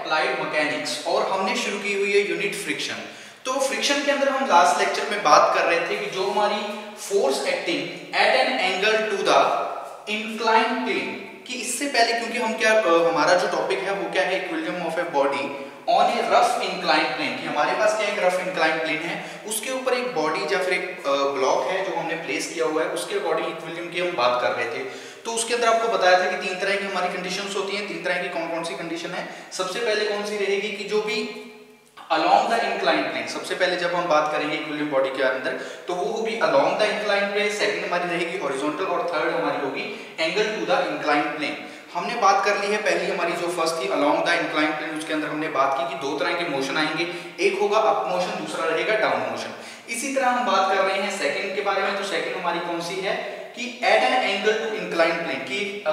Applied mechanics और हमने शुरू की हुई है यूनिट फ्रिक्शन। तो फ्रिक्शन के अंदर हम लास्ट लेक्चर में बात कर रहे थे कि जो हमारी force acting at an angle to the inclined plane, कि इससे पहले क्योंकि हम क्या हमारा जो टॉपिक है वो क्या है, equilibrium of a body on a rough inclined plane, कि हमारे पास क्या एक रफ इंक्लाइंड प्लेन है, उसके ऊपर एक बॉडी या फिर एक ब्लॉक है जो हमने प्लेस किया हुआ है, उसके अकॉर्डिंग इक्विलिब्रियम की हम बात कर रहे थे। तो उसके अंदर आपको बताया था कि तीन तरह की हमारी कंडीशंस होती हैं। तीन तरह की कौन कौन सी कंडीशन है? सबसे पहले कौन सी रहेगी कि जो भी अलोंग द इंक्लाइंड प्लेन, सबसे पहले जब हम बात करेंगे इक्विलिब्रियम बॉडी के अंदर तो वो होगी along the inclined plane, second हमारी रहेगी हॉरिजॉन्टल और थर्ड हमारी होगी angle to the inclined plane. हमने बात कर ली है पहली हमारी जो फर्स्ट थी अलोंग द इंक्लाइंड प्लेन, उसके अंदर हमने बात की कि दो तरह के मोशन आएंगे, एक होगा अप मोशन, दूसरा रहेगा डाउन मोशन। इसी तरह हम बात कर रहे हैं सेकंड के बारे में। तो सेकंड हमारी कौन सी है कि at an angle to inclined plane, कि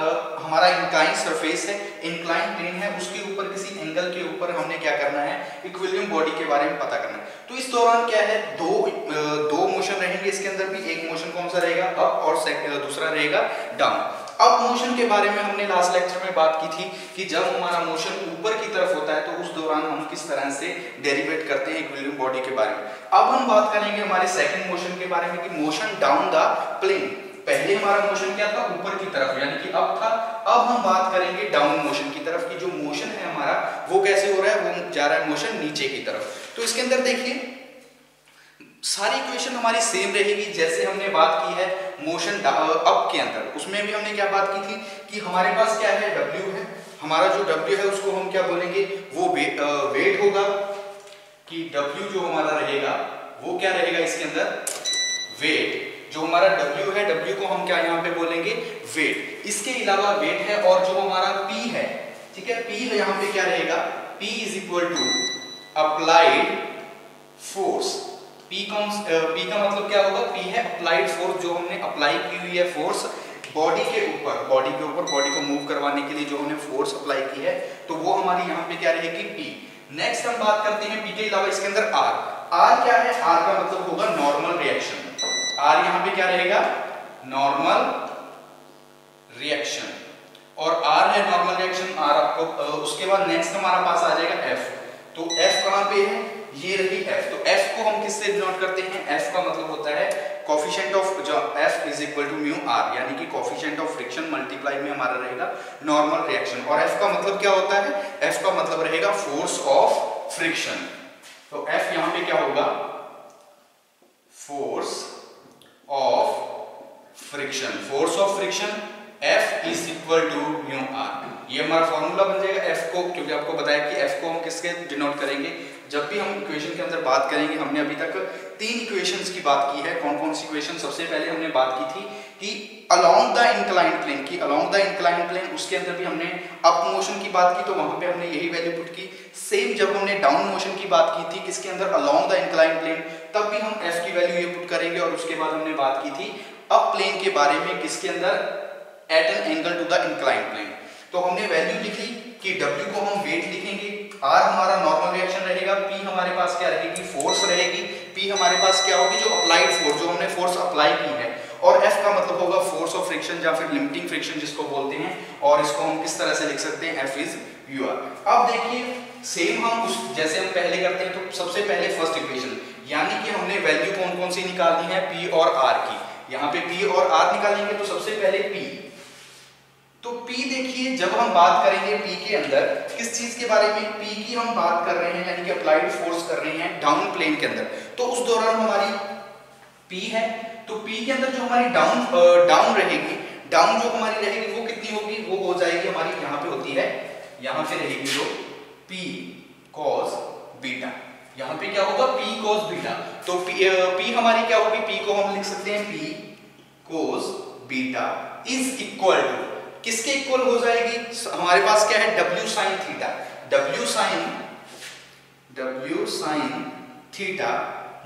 हमारा इंक्लाइन सरफेस है, इंक्लाइन प्लेन है, उसके ऊपर किसी एंगल के ऊपर हमने क्या करना है, इक्विलिब्रियम बॉडी के बारे में पता करना है। तो इस दौरान क्या है, दो मोशन रहेंगे इसके अंदर भी। एक मोशन कौन सा रहेगा, अप, और दूसरा रहेगा डाउन। अप मोशन के बारे में हमने लास्ट लेक्चर में बात की थी कि जब हमारा मोशन ऊपर की तरफ होता है तो उस दौरान हम किस तरह से डेरिवेट करते हैं इक्विलिब्रियम बॉडी के बारे में। अब हम बात करेंगे हमारे सेकंड मोशन के बारे में कि मोशन डाउन द प्लेन। पहले हमारा मोशन क्या था, ऊपर की तरफ यानी कि अप था। अब हम बात करेंगे डाउन मोशन की तरफ कि जो मोशन है हमारा वो कैसे हो रहा है, वो जा रहा है मोशन नीचे की तरफ। तो इसके अंदर देखिए सारी इक्वेशन हमारी सेम रहेगी जैसे हमने बात की है मोशन अप के अंदर। उसमें भी हमने क्या बात की थी कि हमारे पास क्या है, W है, हमारा जो W है उसको हम क्या बोलेंगे, वो वेट होगा, कि W जो हमारा रहेगा वो क्या रहेगा इसके अंदर, वेट। जो हमारा W है, W को हम क्या यहाँ पे बोलेंगे, वेट। इसके अलावा वेट है और जो हमारा P है, ठीक है, P है यहाँ पे क्या रहेगा, P is equal to applied force. P का मतलब क्या होगा, P है अप्लाइड फोर्स, जो हमने अप्लाई की हुई है फोर्स बॉडी के ऊपर, बॉडी को मूव करवाने के लिए जो हमने फोर्स अप्लाई की है, तो वो हमारी यहाँ पे क्या रहेगी, P। नेक्स्ट हम बात करते हैं P के अलावा इसके अंदर R क्या है, R का मतलब होगा नॉर्मल रिएक्शन। R यहाँ पे क्या रहेगा, नॉर्मल रिएक्शन, और R है नॉर्मल रिएक्शन, R आपको उसके बाद नेक्स्ट हमारा पास आ जाएगा F। तो F कहाँ पे है, ये रही F। तो F को हम किससे डिनोट करते हैं, F का मतलब होता है कोफिशिएंट ऑफ, जो F is equal to mu R, यानी कि कोफिशिएंट ऑफ फ्रिक्शन मल्टीप्लाई में हमारा रहेगा नॉर्मल रिएक्शन। और F का मतलब क्या होता है, F का मतलब रहेगा फोर्स ऑफ फ्रिक्शन। तो F यहाँ पे क्या होगा, force of friction, force of friction F is equal to mu R। ये हमारा फॉर्मूला बन जाएगा F को, क्योंकि आपको बताया कि F को हम किसके डिनोट करेंगे, जब भी हम इक्वेशन के अंदर बात करेंगे। हमने अभी तक तीन इक्वेशंस की बात की है। कौन कौन सी इक्वेशन, सबसे पहले हमने बात की थी कि अलोंग द इंक्लाइंड प्लेन, की अलोंग द इंक्लाइंड प्लेन, उसके अंदर भी हमने अप मोशन की बात की, तो वहां पे हमने यही वैल्यू पुट की। सेम जब हमने डाउन मोशन की बात की थी किसके अंदर, अलोंग द इंक्लाइंड प्लेन, तब भी हम F की वैल्यू ये पुट करेंगे। और उसके बाद हमने बात की थी अप प्लेन के बारे में, किसके अंदर, at an angle to the inclined plane. तो हमने वैल्यू लिखी कि W को हम वेट लिखेंगे, R हमारा नॉर्मल रिएक्शन रहेगा, P हमारे पास क्या रहेगी, फोर्स रहेगी, P हमारे पास क्या होगी, जो अप्लाइड फोर्स, जो हमने फोर्स अप्लाई की है, और F का मतलब होगा फोर्स ऑफ फ्रिक्शन या फिर लिमिटिंग फ्रिक्शन जिसको बोलते हैं। और इसको हम किस तरह से लिख सकते हैं, F इज UR। अब देखिए सेम हम उस जैसे हम पहले करते हैं, तो सबसे पहले फर्स्ट इक्वेशन, यानी कि हमने वैल्यू कौन कौन सी निकालनी है, P और R की। यहाँ पे P और R निकालेंगे, तो सबसे पहले P। तो P देखिए, जब हम बात करेंगे P के अंदर किस चीज के बारे में, P की हम बात कर रहे हैं, यानी कि अप्लाइड फोर्स कर रहे हैं डाउन प्लेन के अंदर। तो उस दौरान हमारी P है, तो P के अंदर जो हमारी डाउन रहेगी, डाउन जो हमारी रहेगी वो कितनी होगी, वो हो जाएगी हमारी, यहाँ पे होती है, यहाँ पे रहेगी जो P cos बीटा। यहाँ पे क्या होगा, P cos बीटा। तो P हमारी क्या होगी, P को हम लिख सकते हैं P cos beta is equal to, किसके इक्वल हो जाएगी, हमारे पास क्या है, W sin theta. W sin theta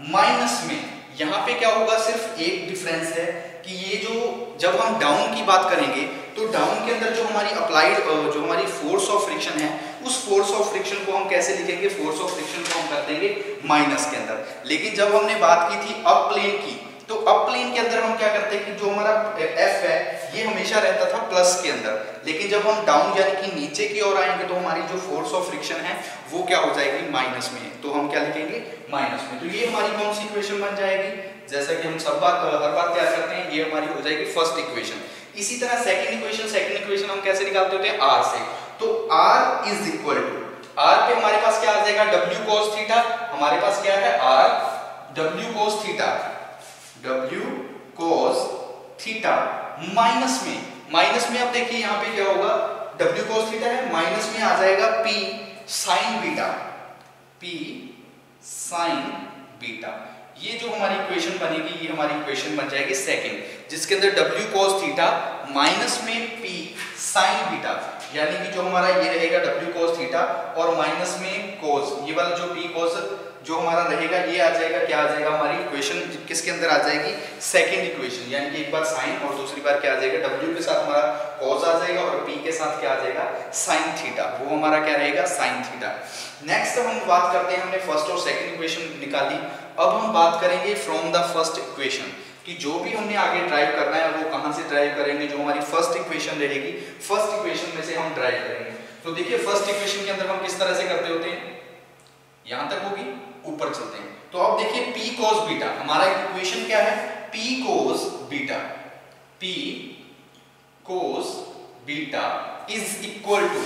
minus में, यहाँ पे क्या होगा, सिर्फ एक डिफरेंस है कि ये जो जब हम डाउन की बात करेंगे तो डाउन के अंदर जो हमारी अप्लाइड, जो हमारी फोर्स ऑफ फ्रिक्शन है, उस फोर्स ऑफ फ्रिक्शन को हम कैसे लिखेंगे, फोर्स ऑफ फ्रिक्शन को हम कर देंगे माइनस के अंदर। लेकिन जब हमने बात की थी अप प्लेन की, तो अप प्लेन के अंदर हम क्या करते हैं कि जो हमारा एफ है ये हमेशा रहता था प्लस के अंदर, लेकिन जब हम डाउन यानी कि नीचे की ओर आएंगे तो हमारी जो फोर्स ऑफ फ्रिक्शन है वो क्या हो जाएगी, माइनस में। तो हम क्या लिखेंगे, माइनस में। तो ये हमारी कौन सी इक्वेशन बन जाएगी, जैसा कि हम हर बार तैयार करते हैं, ये हमारी हो जाएगी फर्स्ट इक्वेशन। इसी तरह सेकंड इक्वेशन हम कैसे निकालते होते हैं, आर से। तो R is equal to, R पे हमारे पास क्या आ जाएगा, W cos थीटा। हमारे पास क्या है, R W cos theta, W cos theta minus में अब देखिए यहाँ पे क्या होगा, W cos थीटा है, माइनस में आ जाएगा P sin beta, P sin beta. ये जो हमारी इक्वेशन बनेगी ये हमारी इक्वेशन बन जाएगी सेकंड, जिसके अंदर W cos थीटा माइनस में P sin बीटा, यानी कि जो हमारा ये रहेगा W cos थीटा और माइनस में cos, ये वाला जो P cos जो हमारा रहेगा ये आ जाएगा, क्या आ जाएगा, हमारी इक्वेशन किसके अंदर आ जाएगी, सेकंड इक्वेशन। यानी कि एक बार साइन और दूसरी बार क्या आ जाएगा, W के साथ हमारा cos आ जाएगा और P के साथ क्या आ जाएगा, sin थीटा, वो हमारा क्या रहेगा, sin थीटा। नेक्स्ट हम बात करते हैं, हमने फर्स्ट और सेकंड इक्वेशन निकाली, अब हम बात करेंगे फ्रॉम द फर्स्ट इक्वेशन कि जो भी हमने आगे ड्राइव करना है वो कहां से ड्राइव करेंगे, जो हमारी फर्स्ट इक्वेशन रहेगी, फर्स्ट इक्वेशन में से हम ड्राइव करेंगे। तो देखिए फर्स्ट इक्वेशन के अंदर हम किस तरह से करते होते हैं, यहां तक होगी, ऊपर चलते हैं। तो अब देखिए P cos बीटा, हमारा इक्वेशन क्या है, P cos beta, P cos beta is equal to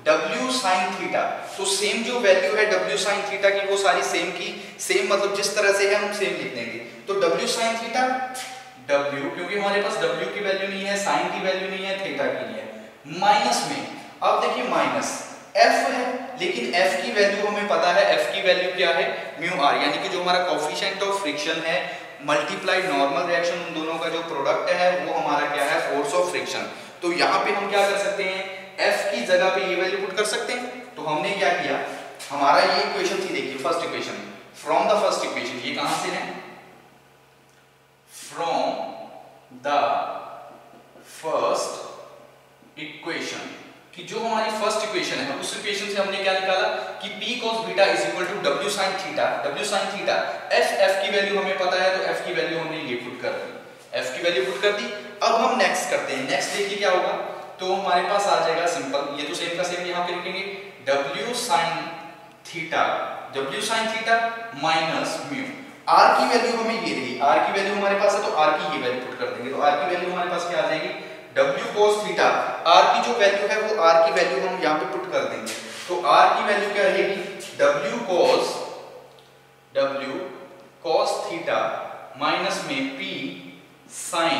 W sin theta. तो सेम जो वैल्यू है W sin थीटा की वो सारी सेम की सेम, मतलब जिस तरह से है हम सेम लिख देंगे। तो W sin थीटा, W क्योंकि हमारे पास W की वैल्यू नहीं है, sin की वैल्यू नहीं है, थीटा की नहीं है, माइनस में। अब देखिए माइनस F है, लेकिन F की वैल्यू हमें पता है, F की वैल्यू क्या है, म्यू आर, यानी कि जो हमारा कोफिशिएंट ऑफ फ्रिक्शन है मल्टीप्लाई नॉर्मल रिएक्शन, उन दोनों का जो प्रोडक्ट है वो हमारा क्या है, फोर्स ऑफ फ्रिक्शन। तो यहाँ पे हम क्या कर सकते हैं, F की जगह पे ये वैल्यू पुट कर सकते हैं। तो हमने क्या किया, हमारा ये इक्वेशन थी, देखिए first equation, from the first equation, ये कहां से है, फ्रॉम द फर्स्ट इक्वेशन, कि जो हमारी फर्स्ट इक्वेशन है उस इक्वेशन से हमने क्या निकाला कि P cos beta is equal to W sin theta, W sin theta, F की वैल्यू हमें पता है, तो F की वैल्यू हमने ये पुट कर दी, F की वैल्यू पुट कर दी। अब हम नेक्स्ट करते हैं, नेक्स्ट देखिए क्या होगा, तो हमारे पास आ जाएगा सिंपल, ये तो सेम का सेम यहाँ पे लिखेंगे, W sin theta, W sin theta minus mu, R की वैल्यू हमें ये रही, R की वैल्यू हमारे पास है, तो R की ये वैल्यू पुट कर देंगे। तो R की वैल्यू हमारे पास क्या आ जाएगी, W cos थीटा, R की जो वैल्यू है वो R की वैल्यू हम यहाँ पे पुट कर देंगे। तो R की वैल्यू क्या रहेगी, W cos थीटा माइनस में P sin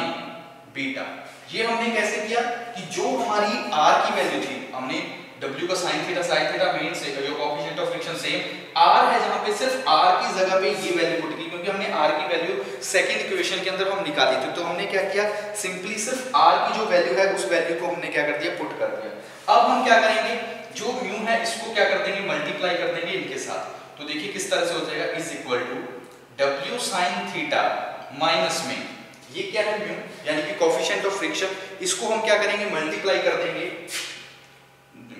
बीटा। ये हमने कैसे किया कि जो हमारी R की वैल्यू थी, हमने W का sin थीटा मेन से जो coefficient of friction same R है, जहां पे सिर्फ R की जगह पे ये वैल्यू पुट की, क्योंकि हमने R की वैल्यू सेकंड इक्वेशन के अंदर हम निकाली थी। तो हमने क्या किया, सिंपली सिर्फ R की जो वैल्यू है उस वैल्यू को हमने क्या कर दिया, पुट कर दिया। अब हम क्या करेंगे, जो म्यू है इसको क्या कर देंगे, मल्टीप्लाई कर देंगे इनके साथ। तो देखिए किस तरह से हो जाएगा, is equal to W sin theta minus में ये क्या है म्यू, यानी कि कोएफिशिएंट ऑफ फ्रिक्शन, इसको हम क्या करेंगे, मल्टीप्लाई कर देंगे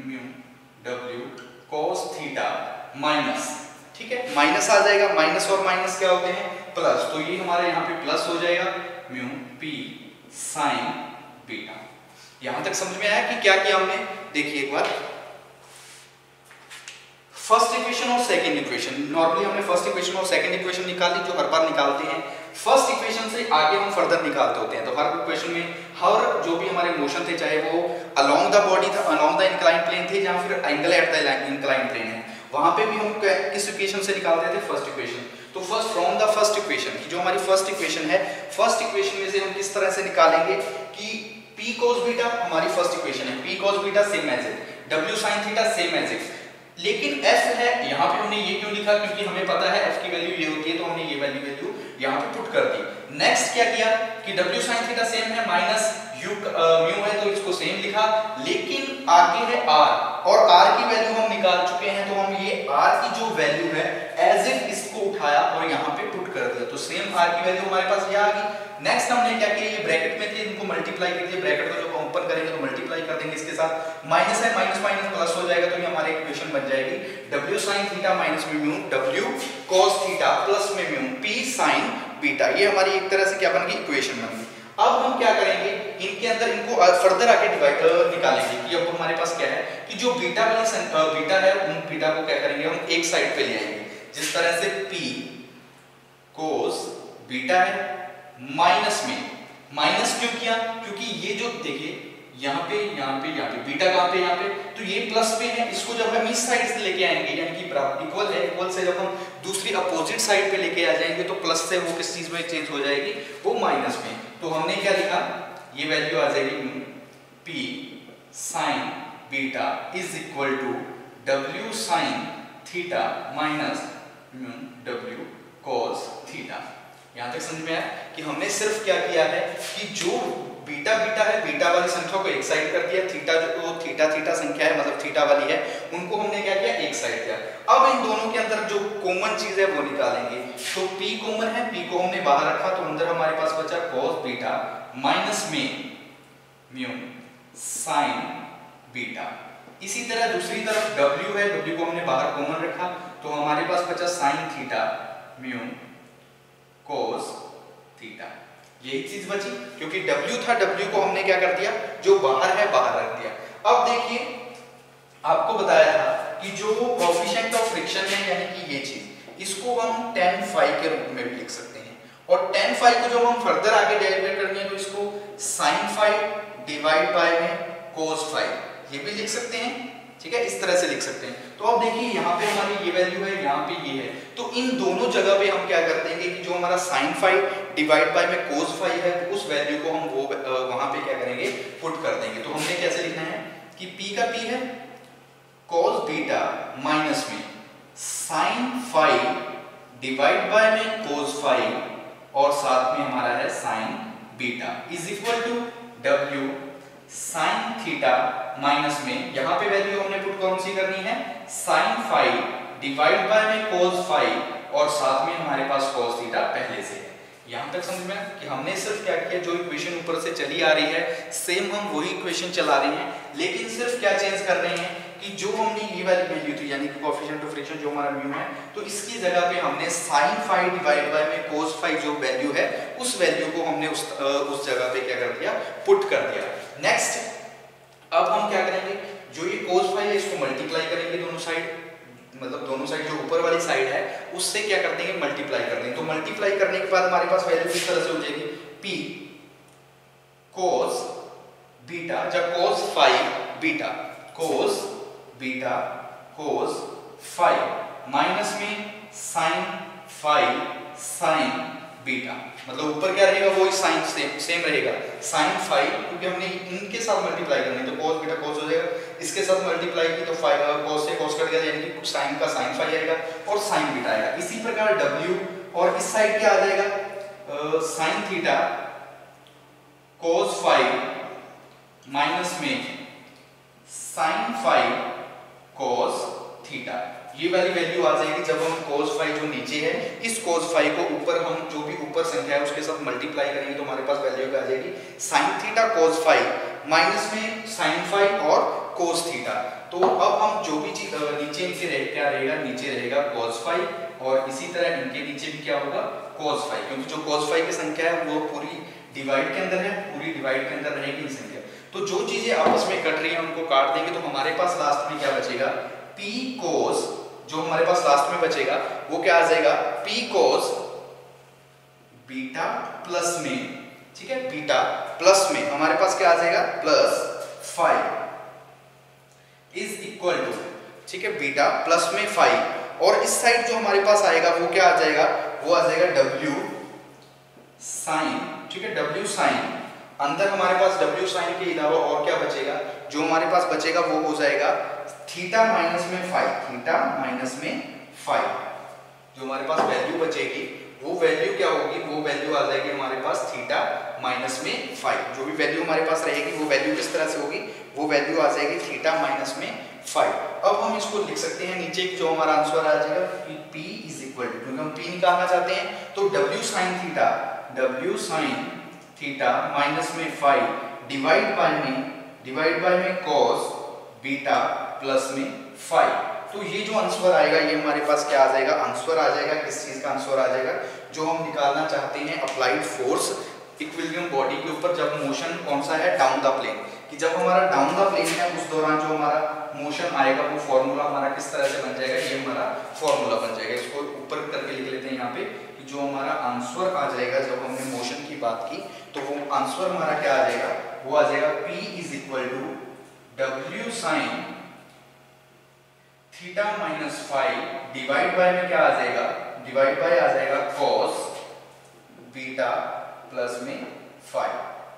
mu W cos theta minus, ठीक है, माइनस आ जाएगा, माइनस और माइनस क्या होते हैं, प्लस, तो ये हमारे यहाँ पे प्लस हो जाएगा, म्यू P sin बीटा। यहां तक समझ में आया कि क्या किया हमने, देखिए एक बार, फर्स्ट इक्वेशन और सेकंड इक्वेशन, नॉर्मली हमने फर्स्ट इक्वेशन और सेकंड इक्वेशन निकाली, जो हर बार निकालते हैं। फर्स्ट इक्वेशन से आगे हम फर्दर निकालते होते हैं, तो हर इक्वेशन में हर जो भी हमारे मोशन थे, चाहे वो अलोंग द बॉडी था, अलोंग द इंक्लाइन प्लेन थे, या फिर angle at the incline plane है, वहां पे भी हम किस इक्वेशन से निकालते थे, फर्स्ट इक्वेशन। तो first from the first equation, जो हमारी फर्स्ट इक्वेशन है, फर्स्ट इक्वेशन में से हम किस तरह से निकालेंगे कि P cos बीटा हमारी फर्स्ट इक्वेशन है, P cos beta same as it, W sin theta same as it, लेकिन F है, यहाँ पे हमने ये क्यों लिखा, क्योंकि हमें पता है F की वैल्यू ये होती है, तो हमने ये वैल्यू यहाँ पे पुट कर दी। नेक्स्ट क्या किया कि W sin थीटा सेम है, माइनस म्यू है, तो इसको सेम लिखा, लेकिन आगे है R, और R की वैल्यू हम निकाल चुके हैं, तो हम ये R की जो वैल्यू है एज इफ इसको उठाया और यहाँ पे पुट पुट कर दिया, तो सेम आर की वैल्यू हमारे पास ये आ गई। नेक्स्ट हमने क्या किया, ये ब्रैकेट में थे इनको मल्टीप्लाई कर दिया, ब्रैकेट को जब हम ओपन करेंगे तो मल्टीप्लाई कर देंगे इसके साथ, माइनस है माइनस माइनस प्लस हो जाएगा, तो ये हमारी इक्वेशन बन जाएगी w sin थीटा माइनस में mu w cos theta plus में म्यू p sin बीटा। ये हमारी एक तरह से क्या बन गई, इक्वेशन बन गई। अब हम क्या करेंगे, इनके अंदर इनको फर्दर आके डिवाइड निकालेंगे कि अब हमारे पास क्या है कि जो बीटा वाली बीटा है उन बीटा को क्या करेंगे हम एक साइड पे ले आएंगे, जिस तरह से p cos बीटा है माइनस में, माइनस क्यों किया, क्योंकि ये जो देखिए यहाँ पे बीटा कहाँ पे, यहाँ पे, तो ये प्लस पे है, इसको जब हम इस साइड से लेके आएंगे यानी कि इक्वल है, इक्वल से जब हम दूसरी अपोजिट साइड पे लेके आ जाएंगे तो प्लस से वो किस चीज में चेंज हो जाएगी, वो माइनस में। तो हमने क्या लिखा, ये वैल्यू आ जाएगी p sin beta is equal to w sin theta minus w cos theta. यहां तक समझ में आया कि हमने सिर्फ क्या किया है कि जो बीटा है, बीटा वाली संख्या को एक साइड कर दिया, थीटा जो थीटा संख्या है मतलब थीटा वाली है उनको हमने क्या किया, एक साइड किया। अब इन दोनों के अंदर जो कॉमन चीज है वो निकालेंगे, तो p कॉमन है, p को हमने बाहर रखा तो अंदर हमारे पास बचा cos बीटा माइनस में म्यू sin बीटा। इसी तरह दूसरी तरफ w है, w को हमने बाहर कॉमन रखा तो हमारे पास बचा sin theta mu cos theta. यही चीज बची, क्योंकि w था, w को हमने क्या कर दिया, जो बाहर है बाहर रख दिया। अब देखिए आपको बताया था कि जो कोएफिशिएंट ऑफ फ्रिक्शन है यानी कि ये चीज, इसको हम tan phi के रूप में भी लिख सकते हैं, और tan phi को जब हम फर्दर आगे डेरिवेट करेंगे तो इसको sin phi डिवाइड बाय में cos phi ये भी लिख सकते हैं, ठीक है, इस तरह से लिख सकते हैं। तो अब देखिए यहाँ पे हमारी ये वैल्यू है, यहाँ पे ये है, तो इन दोनों जगह पे हम क्या कर देंगे कि जो हमारा sin phi डिवाइड बाय में cos phi है उस वैल्यू को हम वो वहां पे क्या करेंगे, पुट कर देंगे। तो हमने कैसे लिखना है कि p का p है cos बीटा माइनस में sin phi डिवाइड बाय में cos phi और साथ में हमारा है sin beta is equal to w sin theta minus में, यहाँ पे वैल्यू हमने पुट कौन सी करनी है, sin phi डिवाइड बाय में cos phi और साथ में हमारे पास cos थीटा पहले से है। यहाँ तक समझ में कि हमने सिर्फ क्या किया, जो इक्वेशन ऊपर से चली आ रही है सेम हम वही इक्वेशन चला रहे हैं, लेकिन सिर्फ क्या चेंज कर रहे हैं कि जो हमने ये वाली वैल्यू थी यानी कि कोएफिशिएंट ऑफ फ्रिक्शन जो हमारा म्यू है, तो इसकी जगह पे हमने sin phi डिवाइड बाय में cos phi जो वैल्यू है उस वैल्यू को हमने उस जगह पे क्या कर दिया, पुट कर दिया। नेक्स्ट अब हम क्या करेंगे, जो ये cos phi है इसको मल्टीप्लाई करेंगे दोनों साइड, मतलब दोनों साइड जो ऊपर वाली साइड है उससे क्या कर देंगे, मल्टीप्लाई कर देंगे। तो मल्टीप्लाई करने के बाद हमारे पास वैल्यू किस तरह से हो जाएगी, p cos बीटा जब cos phi beta cos beta cos phi minus में sin phi sin बीटा, मतलब ऊपर क्या रहेगा वो साइन सेम रहेगा sin phi, क्योंकि हमने इनके साथ मल्टीप्लाई करनी है तो cos बीटा cos हो जाएगा, इसके साथ मल्टीप्लाई की तो cos से cos कट गया यानी कि sin का sin phi आएगा और sin बीटा आएगा। इसी प्रकार w और इस साइड क्या आ जाएगा sin theta cos phi minus में sin phi cos थीटा, ये वाली वैल्यू आ जाएगी जब हम cos phi जो नीचे है इस cos phi को ऊपर हम जो भी ऊपर संख्या है उसके साथ मल्टीप्लाई करेंगे तो हमारे पास वैल्यू क्या आ जाएगी, sin theta cos phi minus में sin phi और cos थीटा। तो अब हम जो भी चीज नीचे इनके क्या रहेगा, नीचे रहेगा cos phi और इसी तरह इनके नीचे भी क्या होगा cos phi, क्योंकि जो cos phi की संख्या है वो पूरी डिवाइड के अंदर है, पूरी डिवाइड के अंदर रहेगी संख्या। तो जो चीजें आपस में कट रही हैं उनको काट देंगे तो हमारे पास लास्ट में क्या बचेगा, p cos, जो हमारे पास लास्ट में बचेगा वो क्या आ जाएगा, p cos बीटा प्लस में, ठीक है, बीटा प्लस में हमारे पास क्या आ जाएगा प्लस 5 इज इक्वल टू, ठीक है, बीटा प्लस में 5 और इस साइड जो हमारे पास आएगा वो क्या आ जाएगा, वो आ जाएगा w sin, ठीक है, w sin, अंदर हमारे पास w sin के अलावा और क्या बचेगा, जो हमारे पास बचेगा वो हो जाएगा थीटा माइनस में 5, थीटा माइनस में 5, जो हमारे पास वैल्यू बचेगी वो वैल्यू क्या होगी, वो वैल्यू आ जाएगी हमारे पास थीटा माइनस में 5, जो भी वैल्यू हमारे पास रहेगी वो वैल्यू किस तरह से होगी, वो वैल्यू आ जाएगी थीटा माइनस में फाइव। अब हम इसको लिख सकते हैं नीचे जो हमारा आंसर आ जाएगा P इज इक्वल टू, क्योंकि हम P निकालना चाहते हैं तो W sin थीटा माइनस में फाइव डिवाइड बाय में cos बीटा प्लस में फाइव। तो ये जो आंसर आएगा ये हमारे पास क्या आ जाएगा, आंसर आ जाएगा किस चीज का आंसर आ जाएगा, जो हम निकालना चाहते हैं अप्लाइड फोर्स इक्विलिब्रियम बॉडी के ऊपर जब मोशन कौन सा है, डाउन द प्लेन, कि जब हमारा डाउन द प्लेन है उस दौरान जो हमारा मोशन आएगा वो फॉर्मूला हमारा किस तरह से बन जाएगा, ये हमारा फॉर्मूला बन जाएगा। इसको ऊपर करके लिख लेते हैं यहाँ पे कि जो हमारा आंसर आ जाएगा जब हमने मोशन की बात की तो वो आंसर हमारा क्या आ जाएगा, वो आ जाएगा P is equal to W sin theta minus five divide by में क्या आ जाएगा, डिवाइड बाय आ जाएगा cos बीटा प्लस में फाइव।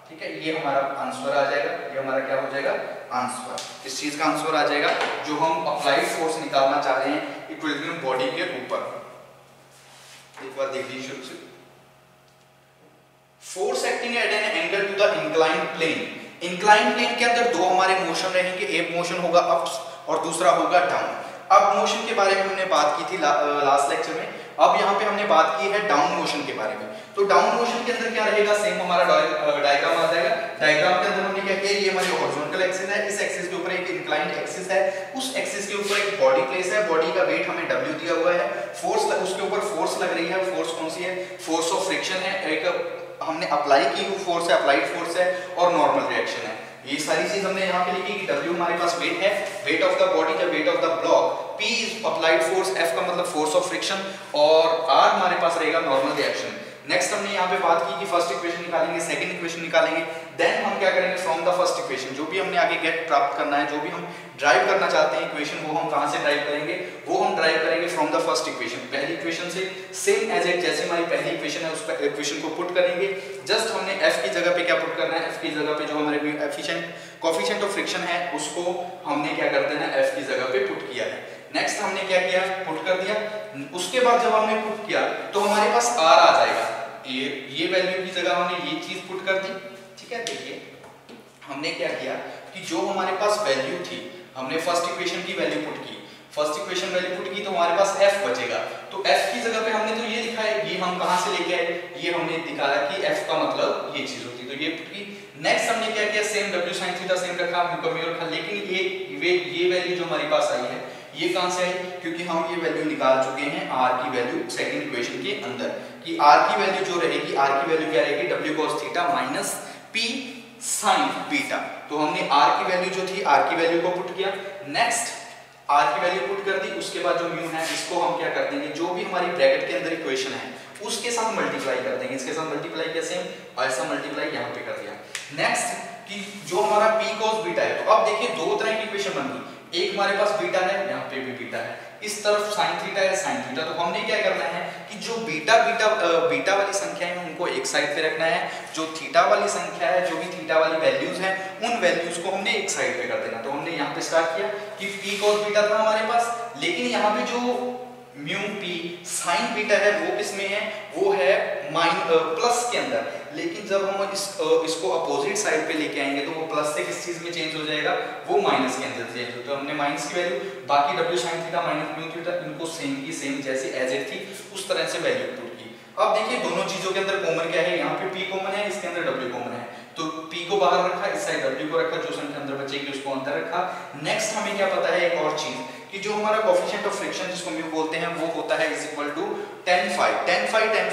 ठीक है, ये हमारा आंसर आ जाएगा, ये हमारा क्या हो जाएगा, आंसर। इस चीज का आंसर आ जाएगा जो हम अप्लाइड फोर्स निकालना चाह रहे हैं इक्विलिब्रियम बॉडी के ऊपर। एक बार देख लीजिए शुरू से, force acting at an angle to the inclined plane. Inclined plane के अंदर दो हमारे मोशन रहेंगे, एक मोशन होगा अप और दूसरा होगा डाउन। अब मोशन के बारे में हमने बात की थी लास्ट लेक्चर में, अब यहाँ पे हमने बात की है डाउन मोशन के बारे में। तो डाउन मोशन के अंदर क्या रहेगा, सेम हमारा डायग्राम आ जाएगा। डायग्राम के अंदर हमने क्या किया, ये हमारी हॉरिजॉन्टल एक्सिस है, इस एक्सिस के ऊपर एक इंक्लाइंड एक्सिस है, उस एक्सिस के ऊपर एक बॉडी प्लेस है, बॉडी का वेट हमें W दिया हुआ है, फोर्स उसके ऊपर फोर्स लग रही है, फोर्स कौन सी है, फोर्स ऑफ फ्रिक्शन है, एक हमने अप्लाई की हुई फोर्स है, अप्लाइड फोर्स है और नॉर्मल रिएक्शन है। ये सारी चीज हमने यहाँ पे लिखी कि W हमारे पास वेट है, वेट ऑफ द बॉडी का weight of the block, P is applied force, F का मतलब फोर्स ऑफ फ्रिक्शन और R हमारे पास रहेगा नॉर्मल रिएक्शन। नेक्स्ट हमने यहाँ पे बात की कि फर्स्ट इक्वेशन निकालेंगे, सेकंड इक्वेशन निकालेंगे, देन हम क्या करेंगे फ्रॉम द फर्स्ट इक्वेशन, जो भी हमने आगे गेट प्राप्त करना है, जो भी हम ड्राइव करना चाहते हैं इक्वेशन, वो हम कहाँ से ड्राइव करेंगे, वो हम ड्राइव करेंगे फ्रॉम द फर्स्ट इक्वेशन। पहली इक्वेशन से सेम एज इट, जैसे हमारी पहली इक्वेशन है उस पर इक्वेशन को पुट करेंगे। जस्ट हमने F की जगह पे क्या पुट करना है, F की जगह पे जो हमारे कोएफिशिएंट ऑफ फ्रिक्शन है उसको हमने क्या कर देना है, F की जगह पे पुट किया है। नेक्स्ट हमने क्या किया, पुट कर दिया। उसके बाद जब हमने पुट किया तो हमारे पास R आ जाएगा, ये वैल्यू की जगह हमने ये चीज पुट कर दी। ठीक है, देखिए हमने क्या किया कि जो हमारे पास वैल्यू थी, हमने फर्स्ट इक्वेशन की वैल्यू पुट की, फर्स्ट इक्वेशन वैल्यू पुट की तो हमारे पास F बचेगा, तो F की जगह पे हमने तो ये लिखा है, ये हम कहां से लेके आए, ये हमने दिखाया कि F का मतलब ये चीज होती, तो ये पुट की। नेक्स्ट हमने क्या किया, same W sin theta same रखा, म्यू का म्यू रखा, लेकिन ये वैल्यू जो हमारी पास आई है ये कहां से आई, क्योंकि हम ये वैल्यू निकाल चुके हैं R की वैल्यू सेकंड इक्वेशन के अंदर, कि R की वैल्यू जो रहेगी, R की वैल्यू क्या रहेगी, W cos theta minus P sin beta. तो हमने R की वैल्यू जो थी, R की वैल्यू को पुट किया। नेक्स्ट R की वैल्यू पुट कर दी, उसके बाद जो म्यू है इसको हम क्या कर देंगे, जो भी हमारी ब्रैकेट के अंदर इक्वेशन है उसके साथ मल्टीप्लाई कर देंगे, इसके साथ मल्टीप्लाई किया सेम, और ऐसा मल्टीप्लाई यहाँ पे कर दिया। नेक्स्ट कि जो हमारा P cos बीटा है, तो अब देखिए दो तरह की इक्वेशन बन गई, एक हमारे पास बीटा है, यहाँ पे भी बीटा है, इस तरफ साइन थीटा है, साइन थीटा, तो हमने क्या करना है कि जो बीटा वाली संख्या है उनको एक साइड पे रखना है, जो थीटा वाली संख्या है, जो भी थीटा वाली वैल्यूज हैं उन वैल्यूज को हमने एक साइड पे कर देना। तो हमने यहाँ पे स्टार्ट किया कि P cos बीटा था हमारे पास, लेकिन यहाँ पे जो म्यू P साइन बीटा है वो किसमें है, वो है प्लस के अंदर, लेकिन जब हम इसको अपोजिट साइड पे लेके आएंगे तो वो प्लस से किस चीज में चेंज हो जाएगा, वो माइनस के अंदर चेंज हो। तो हमने माइनस की वैल्यू, बाकी W sin theta minus mu theta इनको सेम की सेम जैसे एज इट थी उस तरह से वैल्यू पुट की। अब देखिए दोनों चीजों के अंदर कॉमन क्या है, यहाँ पे P कॉमन है, इसके अंदर W कॉमन है, तो P को बाहर रखा, इस साइड W को रखा, जो संख्या अंदर बचेगी उसको अंदर रखा। नेक्स्ट हमें क्या पता है, एक और चीज कि जो हमारा कोएफिशिएंट ऑफ फ्रिक्शन जिसको म्यू बोलते हैं वो होता है is equal to tan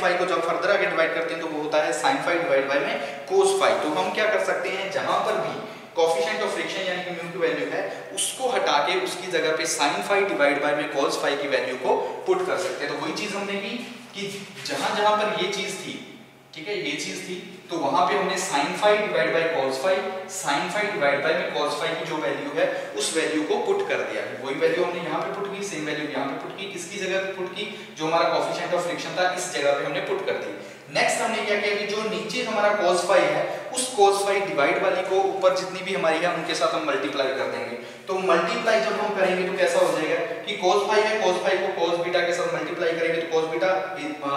phi को जब फर्दर आगे डिवाइड करते हैं तो वो होता है sin phi डिवाइड बाय में cos phi। तो हम क्या कर सकते हैं, जहां पर भी कोएफिशिएंट ऑफ फ्रिक्शन यानी कि म्यू की वैल्यू है उसको हटा के उसकी जगह पे sin phi डिवाइड बाय में cos phi की वैल्यू को पुट कर सकते हैं। तो वही चीज हमने की कि जहां पर ये चीज थी, ठीक है, ये चीज थी, तो वहां पे हमने sin phi divide bye cos phi, sin phi divide by में cos phi की जो वैल्यू है उस वैल्यू को पुट कर दिया। वही वैल्यू हमने यहाँ पे पुट की, सेम वैल्यू यहाँ पे पुट की, किसकी जगह पे पुट की, जो हमारा कोएफिशिएंट ऑफ फ्रिक्शन था इस जगह पे हमने पुट कर दी। नेक्स्ट हमने क्या किया कि जो नीचे हमारा cos phi है उस cos phi डिवाइड वाली को ऊपर जितनी भी हमारी है उनके साथ हम मल्टीप्लाई कर देंगे। तो मल्टीप्लाई जब हम करेंगे तो कैसा हो जाएगा कि cos phi है, cos phi को cos बीटा के साथ मल्टीप्लाई करेंगे तो cos बीटा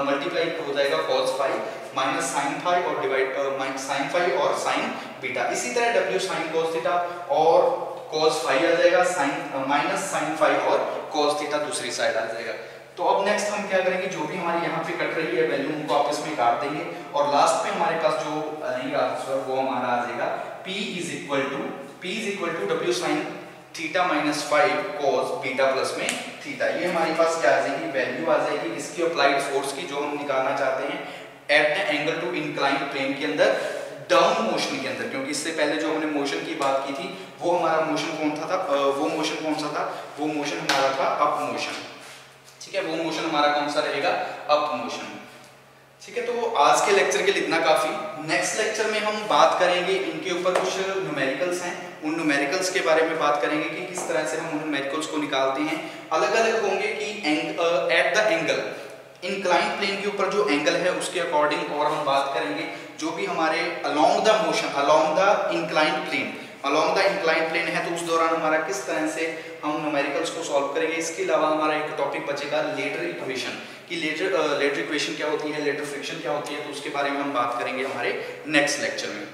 मल्टीप्लाई हो जाएगा cos phi minus sin phi और डिवाइड sin phi और sin बीटा। इसी तरह W sin cos थीटा और cos फाई आ जाएगा, साइन माइनस साइन फाई और cos थीटा दूसरी साइड आ जाएगा। तो अब नेक्स्ट हम क्या करेंगे, जो भी हमारी यहाँ पे कट रही है वैल्यू उनको आपस में काट देंगे और लास्ट में हमारे पास जो आएगा आंसर वो हमारा आ जाएगा P is equal to W sine theta minus 5 cos beta plus में थीटा। ये हमारे पास क्या आ जाएगी, वैल्यू आ जाएगी इसकी अप्लाइड फोर्स की जो हम निकालना चाहते हैं at the angle to inclined plane के अंदर डाउन मोशन के अंदर, क्योंकि इससे पहले जो हमने मोशन की बात की थी वो हमारा मोशन कौन था, वो मोशन कौन सा था, वो मोशन हमारा था अप मोशन। ठीक है, वो मोशन हमारा कौन सा रहेगा, अप मोशन। ठीक है, तो आज के लेक्चर के लिए इतना काफी। नेक्स्ट लेक्चर में हम बात करेंगे इनके ऊपर कुछ न्यूमेरिकल्स हैं, उन न्यूमेरिकल्स के बारे में बात करेंगे कि किस तरह से हम उन न्यूमेरिकल्स को निकालते हैं। अलग अलग होंगे कि at the angle incline plane के ऊपर जो एंगल है उसके अकॉर्डिंग, और हम बात करेंगे जो भी हमारे along the motion along the incline plane है तो उस दौरान हमारा किस तरह से हम न्यूमेरिकल्स को सॉल्व करेंगे। इसके अलावा हमारा एक टॉपिक बचेगा लेटर इक्वेशन कि लेटर इक्वेशन क्या होती है, लेटर फ्रिक्शन क्या होती है, तो उसके बारे में हम बात करेंगे हमारे नेक्स्ट लेक्चर में।